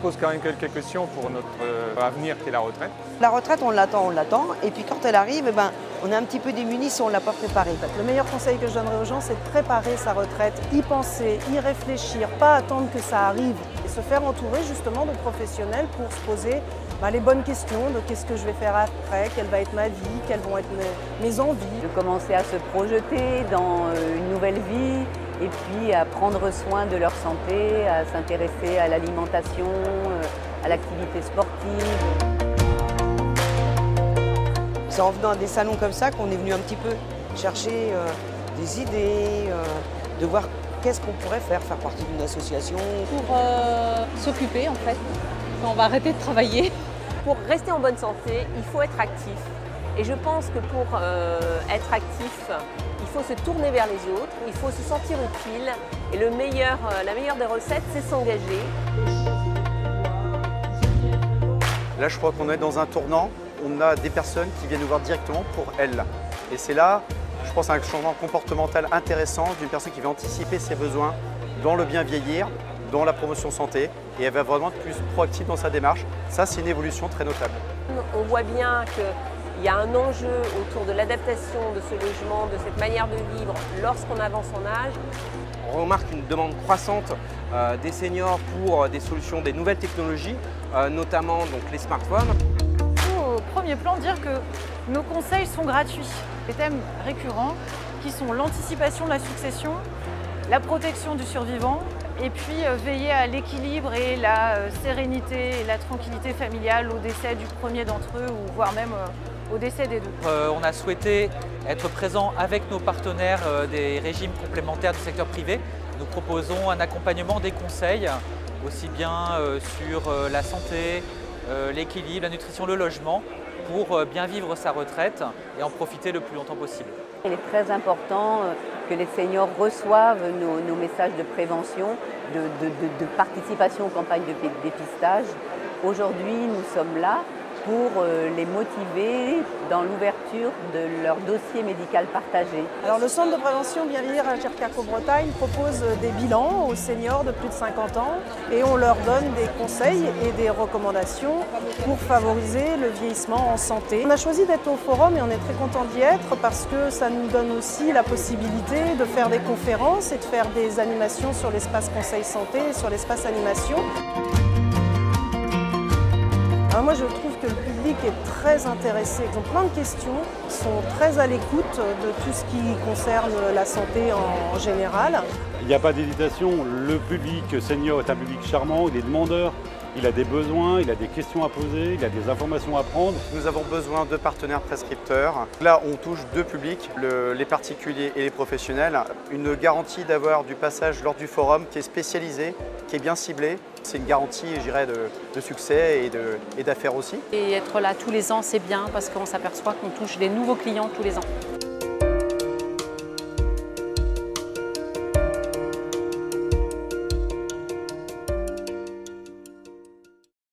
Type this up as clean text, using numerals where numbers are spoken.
pose quand même quelques questions pour notre avenir qui est la retraite. La retraite, on l'attend. Et puis quand elle arrive, eh ben, on est un petit peu démunis si on ne l'a pas préparée. Le meilleur conseil que je donnerais aux gens, c'est de préparer sa retraite, y penser, y réfléchir, pas attendre que ça arrive. Et se faire entourer justement de professionnels pour se poser les bonnes questions de qu'est-ce que je vais faire après, quelle va être ma vie, quelles vont être mes envies. De commencer à se projeter dans une nouvelle vie et puis à prendre soin de leur santé, à s'intéresser à l'alimentation, à l'activité sportive. C'est en venant à des salons comme ça qu'on est venu un petit peu chercher des idées, de voir qu'est-ce qu'on pourrait faire partie d'une association. Pour s'occuper en fait, quand on va arrêter de travailler. Pour rester en bonne santé, il faut être actif. Et je pense que pour être actif, il faut se tourner vers les autres, il faut se sentir utile. Et la meilleure des recettes, c'est s'engager. Là, je crois qu'on est dans un tournant. On a des personnes qui viennent nous voir directement pour elles. Et c'est là, je pense, un changement comportemental intéressant d'une personne qui va anticiper ses besoins dans le bien vieillir, dans la promotion santé, et elle va vraiment être plus proactive dans sa démarche. Ça, c'est une évolution très notable. On voit bien qu'il y a un enjeu autour de l'adaptation de ce logement, de cette manière de vivre lorsqu'on avance en âge. On remarque une demande croissante des seniors pour des solutions, des nouvelles technologies, notamment donc, les smartphones. Au premier plan, dire que nos conseils sont gratuits. Les thèmes récurrents qui sont l'anticipation de la succession, la protection du survivant, et puis veiller à l'équilibre et la sérénité et la tranquillité familiale au décès du premier d'entre eux, ou voire même au décès des deux. On a souhaité être présent avec nos partenaires des régimes complémentaires du secteur privé. Nous proposons un accompagnement des conseils, aussi bien sur la santé, l'équilibre, la nutrition, le logement, pour bien vivre sa retraite et en profiter le plus longtemps possible. Il est très important que les seniors reçoivent nos messages de prévention, de participation aux campagnes de dépistage. Aujourd'hui, nous sommes là pour les motiver dans l'ouverture de leur dossier médical partagé. Alors le centre de prévention Bien Vieillir à Gercarco-Bretagne propose des bilans aux seniors de plus de 50 ans et on leur donne des conseils et des recommandations pour favoriser le vieillissement en santé. On a choisi d'être au forum et on est très content d'y être parce que ça nous donne aussi la possibilité de faire des conférences et de faire des animations sur l'espace conseil santé et sur l'espace animation. Alors moi je trouve que le public est très intéressé, ils ont plein de questions, ils sont très à l'écoute de tout ce qui concerne la santé en général. Il n'y a pas d'hésitation, le public senior est un public charmant, il est demandeur, il a des besoins, il a des questions à poser, il a des informations à prendre. Nous avons besoin de partenaires prescripteurs. Là, on touche deux publics, les particuliers et les professionnels. Une garantie d'avoir du passage lors du forum qui est spécialisé, qui est bien ciblé. C'est une garantie, je dirais, de succès et d'affaires aussi. Et être là tous les ans, c'est bien parce qu'on s'aperçoit qu'on touche des nouveaux clients tous les ans.